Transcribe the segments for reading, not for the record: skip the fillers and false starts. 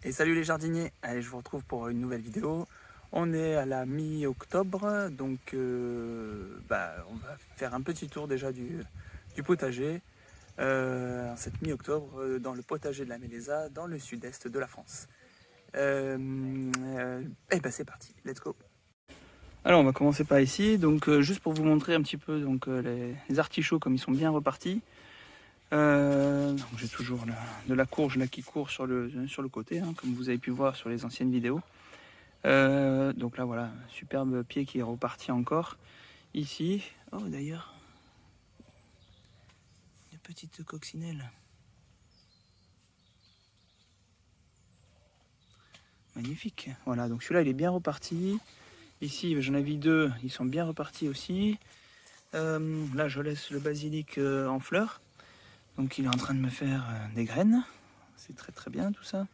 Et salut les jardiniers, allez je vous retrouve pour une nouvelle vidéo. On est à la mi-octobre, donc on va faire un petit tour déjà du potager. En cette mi-octobre, dans le potager de la Mélésa, dans le sud-est de la France. C'est parti, let's go. Alors on va commencer par ici, donc juste pour vous montrer un petit peu les artichauts comme ils sont bien repartis. J'ai toujours de la courge là qui court sur le côté, hein, comme vous avez pu voir sur les anciennes vidéos. Donc là voilà, superbe pied qui est reparti encore ici. Oh d'ailleurs, une petite coccinelle. Magnifique. Voilà, donc celui-là il est bien reparti. Ici j'en avais deux, ils sont bien repartis aussi. Là je laisse le basilic en fleurs. Donc il est en train de me faire des graines. C'est très très bien tout ça.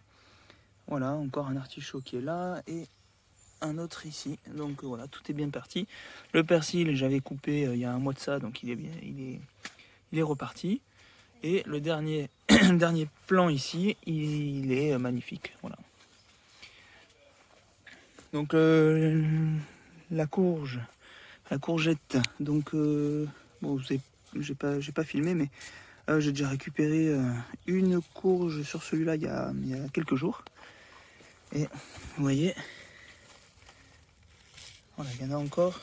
Voilà, encore un artichaut qui est là et un autre ici. Donc voilà, tout est bien parti. Le persil, j'avais coupé il y a un mois de ça, donc il est reparti. Et le dernier, le dernier plan ici, il est magnifique. Voilà. Donc la courgette. Donc j'ai pas filmé, mais j'ai déjà récupéré une courge sur celui-là il y a quelques jours. Et vous voyez, voilà, il y en a encore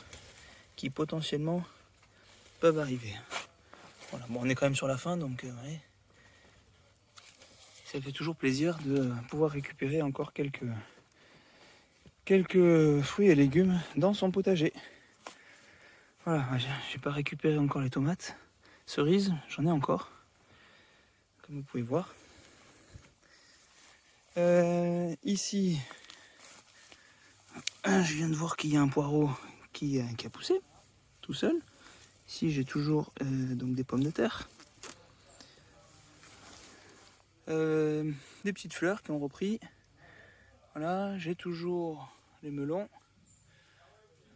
qui potentiellement peuvent arriver. Voilà, bon, on est quand même sur la fin, donc ouais. Ça fait toujours plaisir de pouvoir récupérer encore quelques fruits et légumes dans son potager. Voilà, j'ai pas récupéré encore les tomates. Cerises, j'en ai encore, comme vous pouvez voir. Ici, je viens de voir qu'il y a un poireau qui a poussé tout seul. Ici, j'ai toujours donc des pommes de terre. Des petites fleurs qui ont repris. Voilà, j'ai toujours les melons.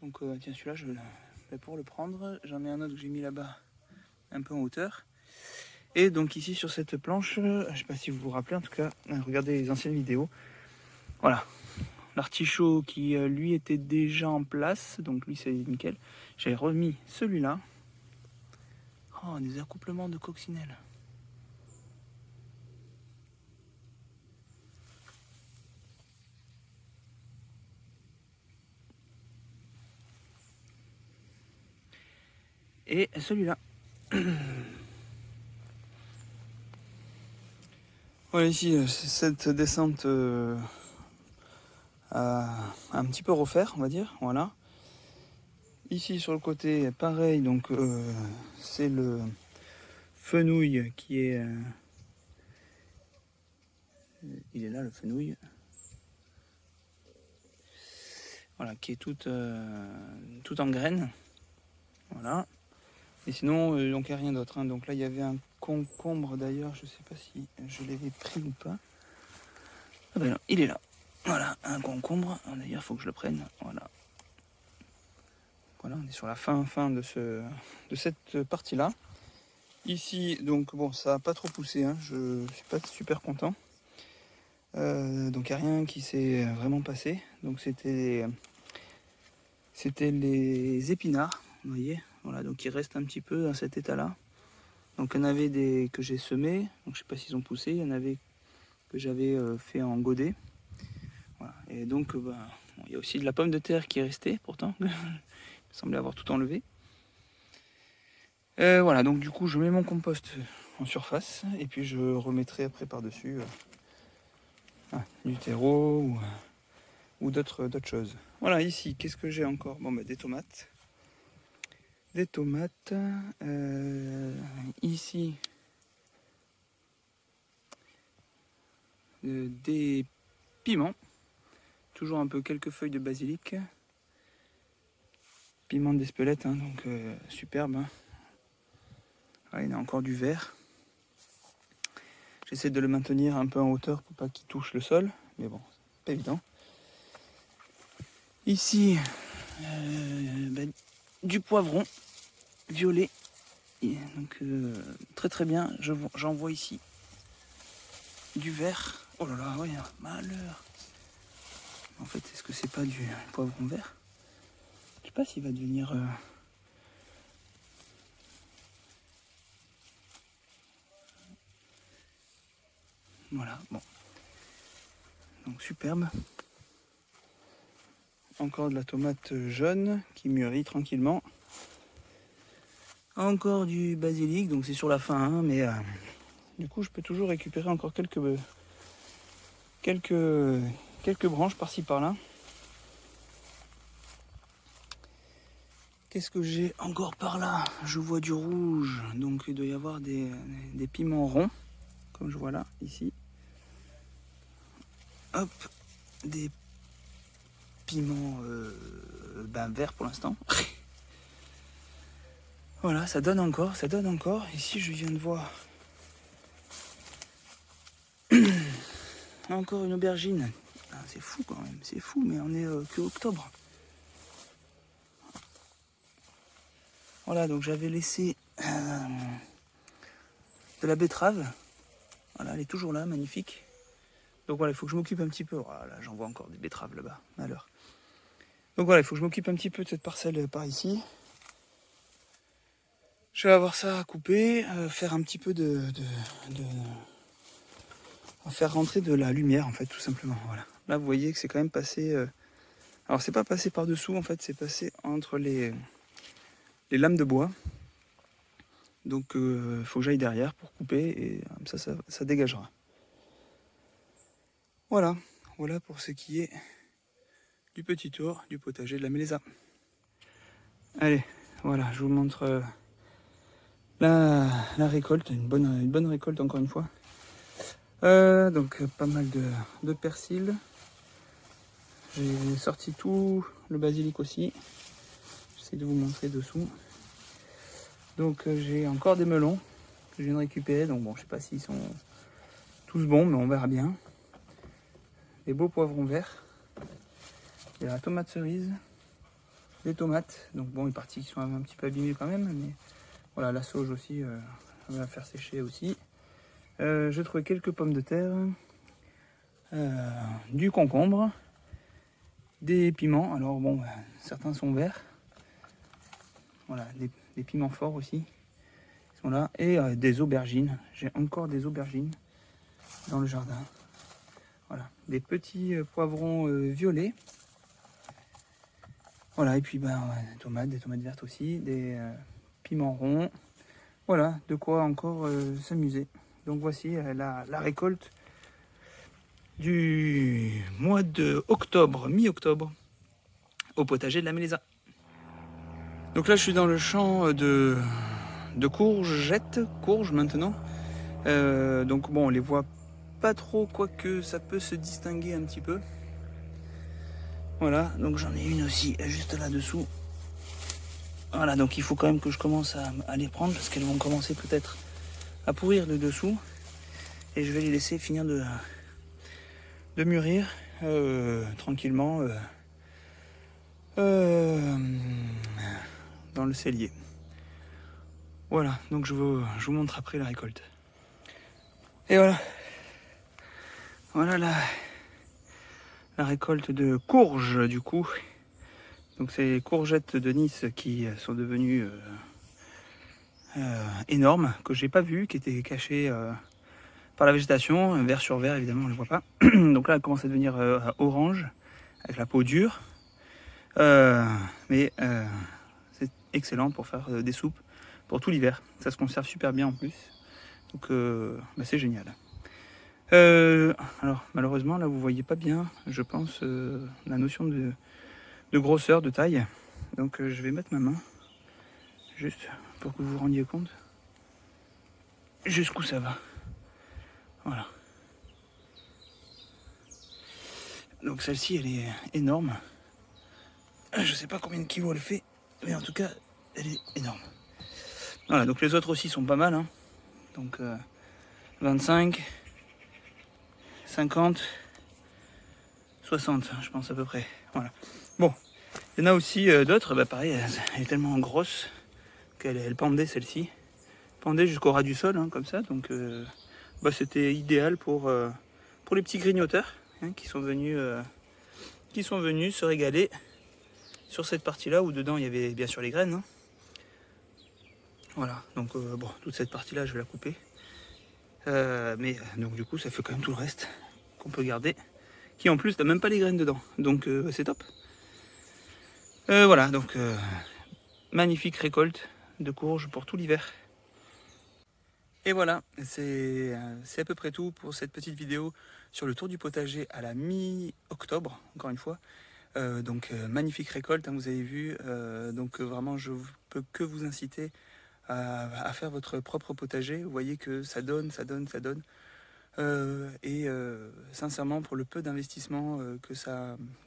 Donc tiens, celui-là, je vais pour le prendre. J'en ai un autre que j'ai mis là-bas, un peu en hauteur. Et donc ici sur cette planche, je ne sais pas si vous vous rappelez, en tout cas, regardez les anciennes vidéos. Voilà, l'artichaut qui lui était déjà en place, donc lui c'est nickel. J'ai remis celui-là. Oh, des accouplements de coccinelles. Et celui-là. Voilà, ici, cette descente à un petit peu refaire, on va dire. Voilà. Ici, sur le côté, pareil, donc c'est le fenouil qui est... il est là, le fenouil. Voilà, qui est tout en graines. Voilà. Et sinon, donc il n'y a rien d'autre. Hein. Donc là, il y avait un concombre d'ailleurs, je ne sais pas si je l'avais pris ou pas. Ah ben non, il est là. Voilà, un concombre. D'ailleurs, il faut que je le prenne. Voilà. Voilà, on est sur la fin de cette partie-là. Ici, donc bon, ça n'a pas trop poussé. Hein. Je ne suis pas super content. Donc il n'y a rien qui s'est vraiment passé. Donc c'était les épinards, vous voyez. Voilà, donc il reste un petit peu dans cet état-là. Donc il y en avait des que j'ai semés, donc je sais pas s'ils ont poussé, il y en avait que j'avais fait en godet. Voilà. Et donc il y a aussi de la pomme de terre qui est restée pourtant. Il semblait avoir tout enlevé. Voilà, donc du coup je mets mon compost en surface et puis je remettrai après par-dessus du terreau ou d'autres choses. Voilà, ici, qu'est-ce que j'ai encore? Bon, des tomates. Des tomates. Ici, des piments. Toujours un peu quelques feuilles de basilic. Piment d'Espelette, hein, donc superbe. Hein. Ah, il y a encore du vert. J'essaie de le maintenir un peu en hauteur pour pas qu'il touche le sol. Mais bon, c'est pas évident. Ici, du poivron violet. Et donc très très bien. J'en vois ici du vert. Oh là là, ouais, malheur. En fait, est-ce que c'est pas du poivron vert? Je sais pas s'il va devenir... Voilà, bon. Donc superbe. Encore de la tomate jaune qui mûrit tranquillement. Encore du basilic, donc c'est sur la fin, hein, mais du coup je peux toujours récupérer encore quelques branches par-ci par-là. Qu'est-ce que j'ai encore par là? Je vois du rouge, donc il doit y avoir des piments ronds, comme je vois là, ici. Hop, des piments verts pour l'instant. Voilà, ça donne encore. Ici, je viens de voir encore une aubergine. Ah, c'est fou quand même, c'est fou, mais on est que octobre. Voilà, donc j'avais laissé de la betterave. Voilà, elle est toujours là, magnifique. Donc voilà, il faut que je m'occupe un petit peu. Voilà, j'en vois encore des betteraves là-bas, malheur. Donc voilà, il faut que je m'occupe un petit peu de cette parcelle par ici. Je vais avoir ça à couper, faire un petit peu faire rentrer de la lumière en fait, tout simplement. Voilà. Là, vous voyez que c'est quand même passé. Alors, c'est pas passé par dessous en fait, c'est passé entre les lames de bois. Donc, il faut que j'aille derrière pour couper et ça dégagera. Voilà pour ce qui est du petit tour du potager de la Mélésa. Allez, voilà, je vous montre la récolte, une bonne récolte encore une fois. Donc pas mal de persil. J'ai sorti tout le basilic aussi. J'essaie de vous montrer dessous. Donc j'ai encore des melons que je viens de récupérer. Donc bon, je sais pas s'ils sont tous bons, mais on verra bien. Des beaux poivrons verts. Il y a la tomate cerise. Des tomates. Donc bon, les parties qui sont un petit peu abîmées quand même. Mais voilà, la sauge aussi, on va la faire sécher aussi. J'ai trouvé quelques pommes de terre. Du concombre. Des piments. Alors bon, certains sont verts. Voilà, des piments forts aussi. Ils sont là. Et des aubergines. J'ai encore des aubergines dans le jardin. Voilà, des petits poivrons violets. Voilà, et puis des tomates vertes aussi, des piments ronds. Voilà, de quoi encore s'amuser. Donc voici la récolte du mois de octobre, mi-octobre, au potager de la Mélésa. Donc là, je suis dans le champ de courges maintenant. Donc bon, on les voit pas trop, quoique ça peut se distinguer un petit peu. Voilà, donc j'en ai une aussi juste là-dessous. Voilà, donc il faut quand même que je commence à les prendre parce qu'elles vont commencer peut-être à pourrir de dessous. Et je vais les laisser finir de mûrir tranquillement dans le cellier. Voilà, donc je vous montre après la récolte. Et voilà la récolte de courges du coup. Donc c'est les courgettes de Nice qui sont devenues énormes, que j'ai pas vues, qui étaient cachées par la végétation, vert sur vert évidemment, on ne le voit pas. Donc là elle commence à devenir orange, avec la peau dure. Mais c'est excellent pour faire des soupes pour tout l'hiver. Ça se conserve super bien en plus. Donc c'est génial. Alors malheureusement là vous voyez pas bien, je pense, la notion de grosseur, de taille. Donc je vais mettre ma main juste pour que vous vous rendiez compte jusqu'où ça va. Voilà. Donc celle-ci elle est énorme. Je sais pas combien de kilos elle fait, mais en tout cas elle est énorme. Voilà, donc les autres aussi sont pas mal, hein. Donc 25, 50, 60 je pense à peu près. Voilà. Bon, il y en a aussi d'autres, pareil, elle est tellement grosse qu'elle pendait pendait jusqu'au ras du sol, hein, comme ça. Donc c'était idéal pour pour les petits grignoteurs hein, qui sont venus se régaler sur cette partie-là où dedans il y avait bien sûr les graines. Hein. Voilà, donc bon, toute cette partie-là, je vais la couper. Mais donc du coup, ça fait quand même tout le reste qu'on peut garder, qui en plus n'a même pas les graines dedans, donc c'est top. Voilà, donc magnifique récolte de courges pour tout l'hiver. Et voilà, c'est à peu près tout pour cette petite vidéo sur le tour du potager à la mi-octobre, encore une fois. Donc magnifique récolte, hein, vous avez vu. Donc vraiment, je ne peux que vous inciter à faire votre propre potager. Vous voyez que ça donne, ça donne, ça donne. Sincèrement, pour le peu d'investissement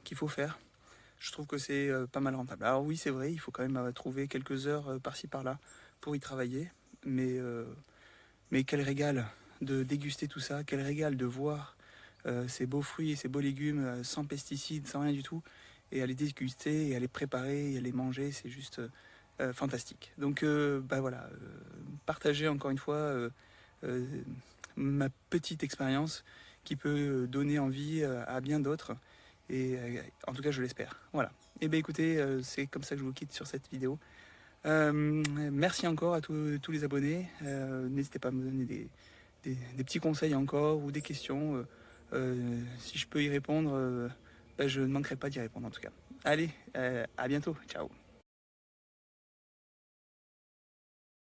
qu'il faut faire, je trouve que c'est pas mal rentable. Alors oui, c'est vrai, il faut quand même trouver quelques heures par-ci par-là pour y travailler, mais quel régal de déguster tout ça, quel régal de voir ces beaux fruits et ces beaux légumes sans pesticides, sans rien du tout, et à les déguster, et à les préparer, et à les manger, c'est juste fantastique. Donc voilà, partager encore une fois ma petite expérience qui peut donner envie à bien d'autres, et en tout cas je l'espère. Voilà. Et bien écoutez, c'est comme ça que je vous quitte sur cette vidéo. Merci encore à tous les abonnés. N'hésitez pas à me donner des petits conseils encore ou des questions. Si je peux y répondre, je ne manquerai pas d'y répondre en tout cas. Allez, à bientôt. Ciao.